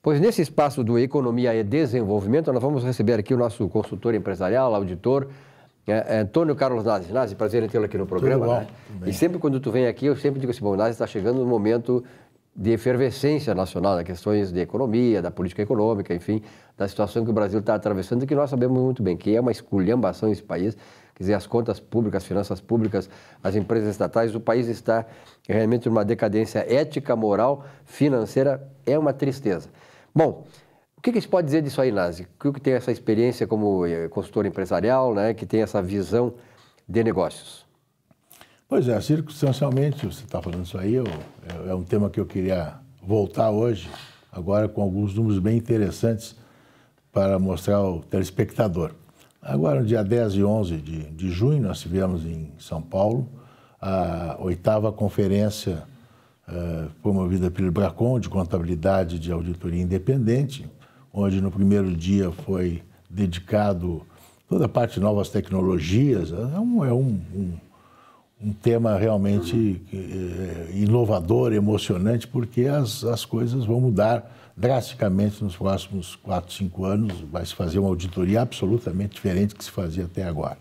Pois nesse espaço do Economia e Desenvolvimento, nós vamos receber aqui o nosso consultor empresarial, auditor, Antônio Carlos Nazi. Nazi, prazer em tê-lo aqui no programa. Tudo bom, né? E sempre quando tu vem aqui, eu sempre digo assim, bom, Nazi está chegando no momento de efervescência nacional, das questões de economia, da política econômica, enfim, da situação que o Brasil está atravessando e que nós sabemos muito bem, que é uma esculhambação esse país, quer dizer, as contas públicas, as finanças públicas, as empresas estatais, o país está realmente numa decadência ética, moral, financeira, é uma tristeza. Bom, o que se pode dizer disso aí, Nazi? Que tem essa experiência como consultor empresarial, né, que tem essa visão de negócios? Pois é, circunstancialmente, você está falando isso aí, é um tema que eu queria voltar hoje, agora com alguns números bem interessantes para mostrar ao telespectador. Agora, no dia 10 e 11 de junho, nós tivemos em São Paulo a 8ª conferência promovida pelo Bracon, de contabilidade de auditoria independente, onde no primeiro dia foi dedicado toda a parte de novas tecnologias. É um tema realmente inovador, emocionante, porque as coisas vão mudar drasticamente nos próximos 4, 5 anos. Vai se fazer uma auditoria absolutamente diferente do que se fazia até agora.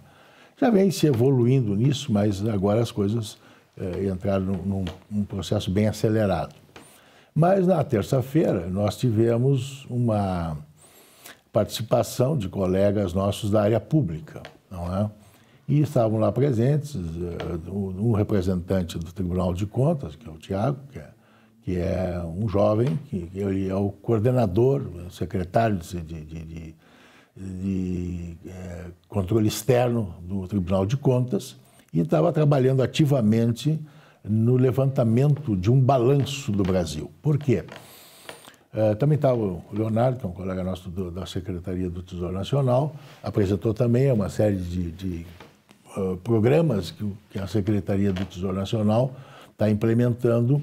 Já vem se evoluindo nisso, mas agora as coisas entraram num processo bem acelerado. Mas na terça-feira nós tivemos uma participação de colegas nossos da área pública, não é? E estavam lá presentes um representante do Tribunal de Contas, que é o Tiago, que é um jovem, que ele é o coordenador, o secretário de controle externo do Tribunal de Contas, e estava trabalhando ativamente no levantamento de um balanço do Brasil. Por quê? Também estava o Leonardo, que é um colega nosso da Secretaria do Tesouro Nacional, apresentou também uma série de programas que a Secretaria do Tesouro Nacional está implementando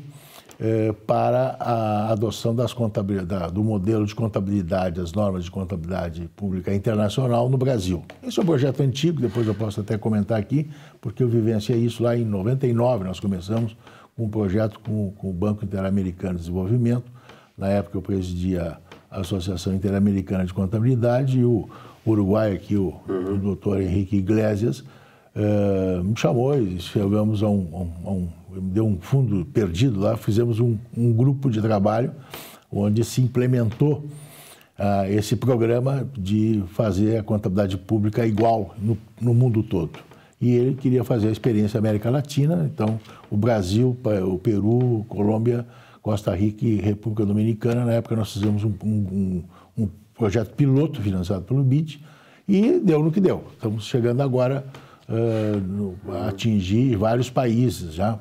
para a adoção do modelo de contabilidade, as normas de contabilidade pública internacional no Brasil. Esse é um projeto antigo, depois eu posso até comentar aqui, porque eu vivenciei isso lá em 99, nós começamos com um projeto com o Banco Interamericano de Desenvolvimento. Na época eu presidia a Associação Interamericana de Contabilidade e o Uruguai aqui, o doutor Henrique Iglesias, me chamou e chegamos deu um fundo perdido lá, fizemos um grupo de trabalho onde se implementou esse programa de fazer a contabilidade pública igual no mundo todo. E ele queria fazer a experiência América Latina, então o Brasil, o Peru, Colômbia, Costa Rica e República Dominicana. Na época nós fizemos um projeto piloto financiado pelo BID e deu no que deu. Estamos chegando agora a atingir vários países já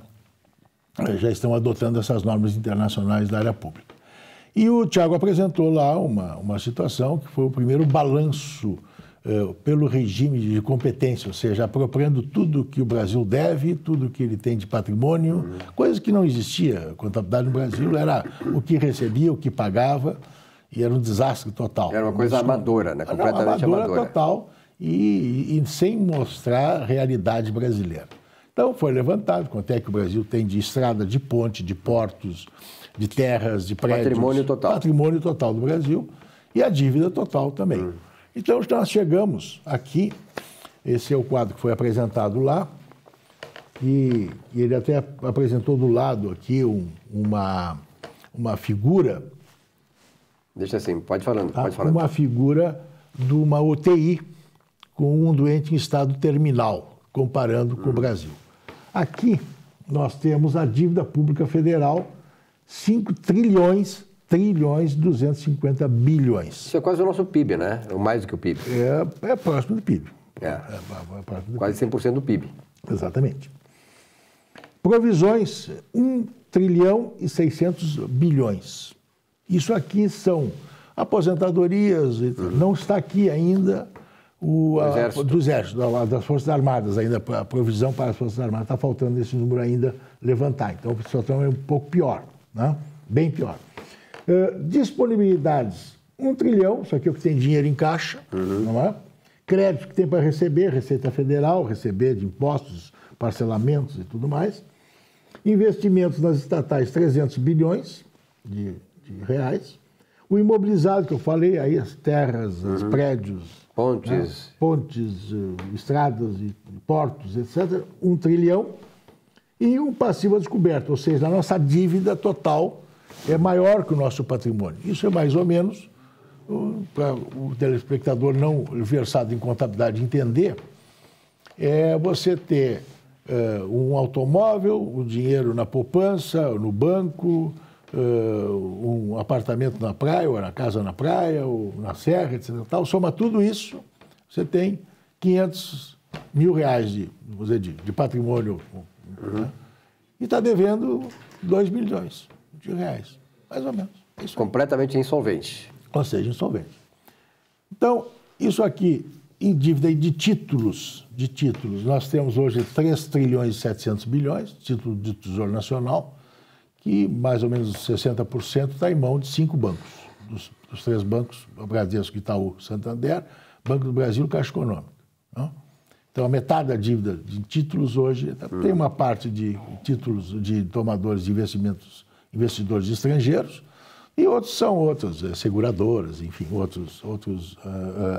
estão adotando essas normas internacionais da área pública. E o Tiago apresentou lá uma situação que foi o primeiro balanço pelo regime de competência, ou seja, apropriando tudo que o Brasil deve, tudo que ele tem de patrimônio, coisa que não existia. A contabilidade no Brasil era o que recebia, o que pagava, e era um desastre total. Era uma coisa amadora, né? Completamente amadora. Total, e sem mostrar a realidade brasileira. Então, foi levantado quanto é que o Brasil tem de estrada, de ponte, de portos, de terras, de prédios. Patrimônio total. Patrimônio total do Brasil e a dívida total também. Então, nós chegamos aqui, esse é o quadro que foi apresentado lá, e ele até apresentou do lado aqui uma figura... Deixa assim, pode falando. Uma figura de uma UTI com um doente em estado terminal, comparando com o Brasil. Aqui nós temos a dívida pública federal, 5 trilhões e 250 bilhões. Isso é quase o nosso PIB, né? É mais do que o PIB. É próximo do PIB. Próximo do quase 100% do PIB. Exatamente. Provisões, 1 trilhão e 600 bilhões. Isso aqui são aposentadorias, não está aqui ainda do Exército, das Forças Armadas, ainda a provisão para as Forças Armadas, está faltando esse número ainda levantar. Então a situação é um pouco pior, né? Bem pior. Disponibilidades, 1 trilhão, isso aqui é o que tem dinheiro em caixa, não é? Crédito que tem para receber, Receita Federal, receber de impostos, parcelamentos e tudo mais. Investimentos nas estatais, 300 bilhões de reais. O imobilizado que eu falei, aí as terras, os prédios, Pontes. Né? Pontes, estradas e portos, etc., 1 trilhão. E um passivo a descoberto, ou seja, a nossa dívida total é maior que o nosso patrimônio. Isso é mais ou menos, para o telespectador não versado em contabilidade entender, é você ter um automóvel, o dinheiro na poupança, no banco, um apartamento na praia, ou na casa na praia, ou na serra, etc. Tal. Soma tudo isso, você tem 500 mil reais de patrimônio, né? E está devendo 2 milhões de reais, mais ou menos. Isso completamente insolvente. Ou seja, insolvente. Então, isso aqui, em dívida de títulos, nós temos hoje 3 trilhões e 700 bilhões, título de Tesouro Nacional, que mais ou menos 60% está em mão de 5 bancos, dos 3 bancos, o Bradesco, Itaú, Santander, Banco do Brasil e Caixa Econômica. Não? Então, a metade da dívida de títulos hoje tem uma parte de títulos de tomadores de investimentos, investidores estrangeiros, e outros são outras seguradoras, enfim, outros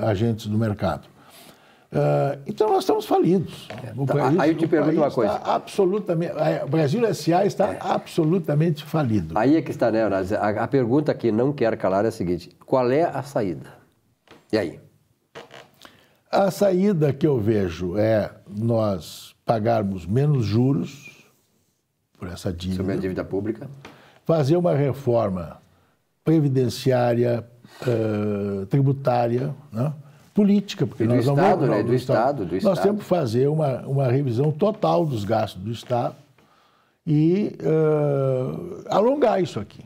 agentes do mercado. Então, nós estamos falidos. Aí eu te pergunto uma coisa. O Brasil S.A. está absolutamente falido. Aí é que está, né, Horácio? A pergunta que não quer calar é a seguinte: qual é a saída? E aí? A saída que eu vejo é nós pagarmos menos juros por essa dívida. Sobre a dívida pública. Fazer uma reforma previdenciária, tributária, né? Política, porque nós não vamos... Do Estado. Nós temos que fazer uma revisão total dos gastos do Estado e alongar isso aqui.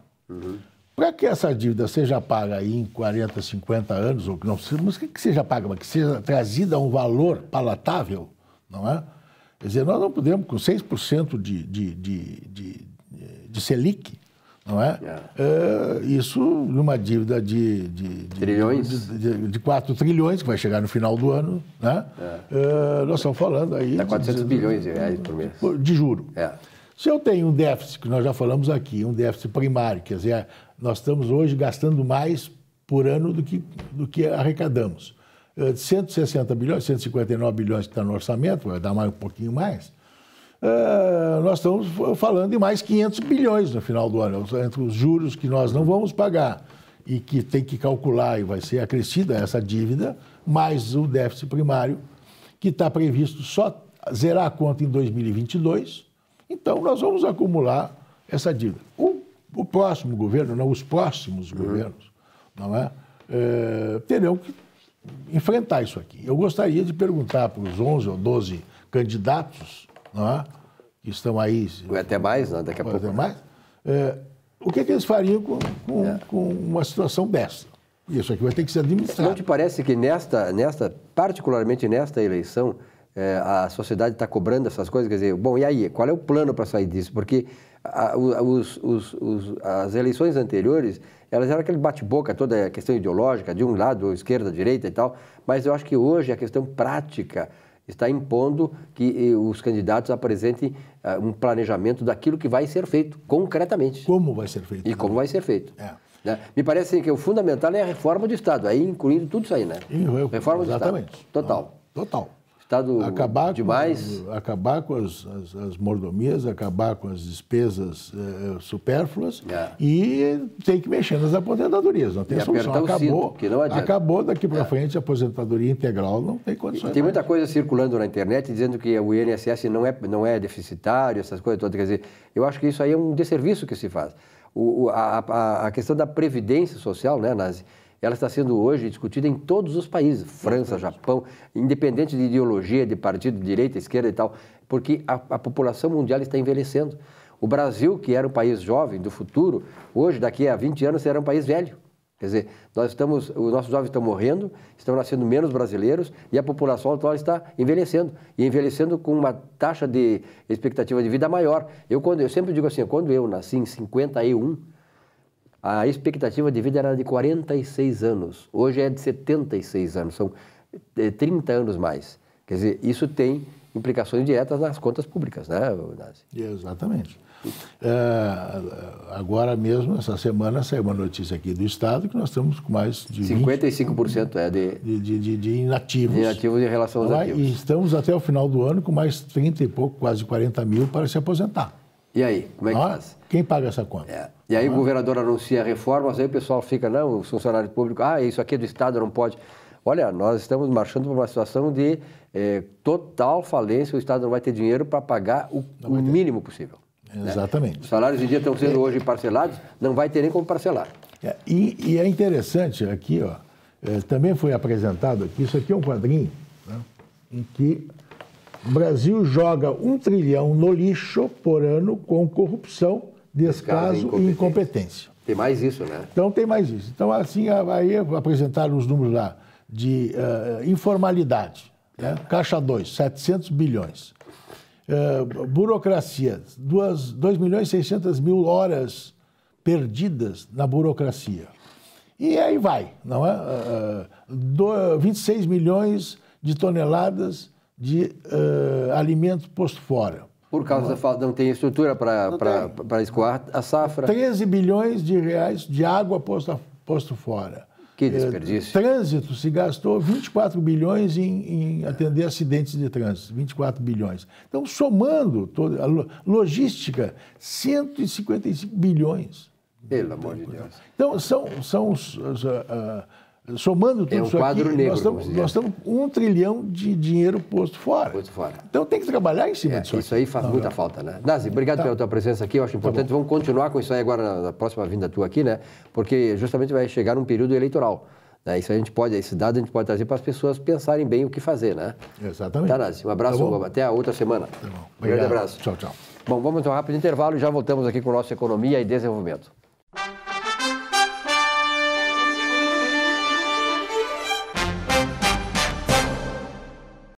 Para que essa dívida seja paga aí em 40, 50 anos, ou que não seja, mas que seja paga, mas que seja trazida a um valor palatável, não é? Quer dizer, nós não podemos, com 6% de Selic, não é? Isso numa dívida trilhões? De 4 trilhões, que vai chegar no final do ano, né? Nós estamos falando aí... Dá 400 bilhões de reais por mês. De juro. É. Se eu tenho um déficit, que nós já falamos aqui, um déficit primário, quer dizer, nós estamos hoje gastando mais por ano do que arrecadamos. 160 bilhões, 159 bilhões que está no orçamento, vai dar mais um pouquinho mais. Nós estamos falando de mais 500 bilhões no final do ano, entre os juros que nós não vamos pagar e que tem que calcular e vai ser acrescida essa dívida, mais o déficit primário, que está previsto só zerar a conta em 2022. Então, nós vamos acumular essa dívida. O próximo governo, não, os próximos governos, não é? Terão que enfrentar isso aqui. Eu gostaria de perguntar para os 11 ou 12 candidatos, não é? Que estão aí... Até mais, né? Daqui a pouco. Até mais. O que eles fariam com uma situação dessa? Isso aqui vai ter que ser administrado. Não te parece que particularmente nesta eleição, a sociedade está cobrando essas coisas? Quer dizer, bom, e aí? Qual é o plano para sair disso? Porque as eleições anteriores, elas eram aquele bate-boca, toda a questão ideológica, de um lado, esquerda, direita e tal, mas eu acho que hoje a questão prática está impondo que os candidatos apresentem um planejamento daquilo que vai ser feito, concretamente. Como vai ser feito. E como vai ser feito. Né? Me parece que o fundamental é a reforma do Estado, aí incluindo tudo isso aí, né? Reforma do Estado. Total. Total. Estado acabar demais. Acabar com as mordomias, acabar com as despesas supérfluas e tem que mexer nas aposentadorias. Não tem solução. Acabou daqui para frente a aposentadoria integral, não tem condições. Tem muita coisa circulando na internet dizendo que o INSS não é deficitário, essas coisas todas. Quer dizer, eu acho que isso aí é um desserviço que se faz. A questão da previdência social, né, Nazi? Ela está sendo hoje discutida em todos os países, França, Japão, independente de ideologia, de partido, de direita, esquerda e tal, porque a população mundial está envelhecendo. O Brasil, que era um país jovem do futuro, hoje, daqui a 20 anos, será um país velho. Quer dizer, os nossos jovens estão morrendo, estão nascendo menos brasileiros e a população atual está envelhecendo. E envelhecendo com uma taxa de expectativa de vida maior. Eu sempre digo assim, quando eu nasci em 51, a expectativa de vida era de 46 anos, hoje é de 76 anos, são 30 anos mais. Quer dizer, isso tem implicações diretas nas contas públicas, né, Nazi? Exatamente. Agora mesmo, essa semana, saiu uma notícia aqui do Estado que nós estamos com mais de 55% de inativos. De inativos em relação aos ativos. E estamos até o final do ano com mais 30 e pouco, quase 40 mil para se aposentar. E aí, como é que faz? Quem paga essa conta? E aí o governador anuncia reformas, aí o pessoal fica, não, os funcionários públicos, isso aqui é do Estado, não pode. Olha, nós estamos marchando para uma situação de total falência, o Estado não vai ter dinheiro para pagar o mínimo possível. Exatamente. Os salários em dia estão sendo hoje parcelados, não vai ter nem como parcelar. E é interessante aqui, também foi apresentado aqui, isso aqui é um quadrinho, né, em que o Brasil joga 1 trilhão no lixo por ano com corrupção, descaso e incompetência. Tem mais isso, né? Então tem mais isso. Então, assim, aí apresentaram os números lá de informalidade, né? Caixa 2, 700 bilhões. Burocracia, 2.600.000 horas perdidas na burocracia. E aí vai, não é? 26 milhões de toneladas de alimentos posto fora. Por causa da falta, não tem estrutura para escoar a safra. 13 bilhões de reais de água posto fora. Que desperdício. Trânsito, se gastou 24 bilhões em atender acidentes de trânsito, 24 bilhões. Então, somando toda a logística, 155 bilhões. Pelo amor de Deus. Então, somando tudo isso aqui, nós estamos 1 trilhão de dinheiro posto fora. Então tem que trabalhar em cima disso. Isso aí faz muita falta, né? Nazi, obrigado pela tua presença aqui, eu acho importante. Vamos continuar com isso aí agora na próxima vinda tua aqui, né? Porque justamente vai chegar um período eleitoral. Né? Isso esse dado a gente pode trazer para as pessoas pensarem bem o que fazer, né? Exatamente. Tá, Nazi? Um abraço, até a outra semana. Tá bom. Um grande abraço. Tchau, tchau. Bom, vamos então um rápido intervalo e já voltamos aqui com o nosso Economia e Desenvolvimento.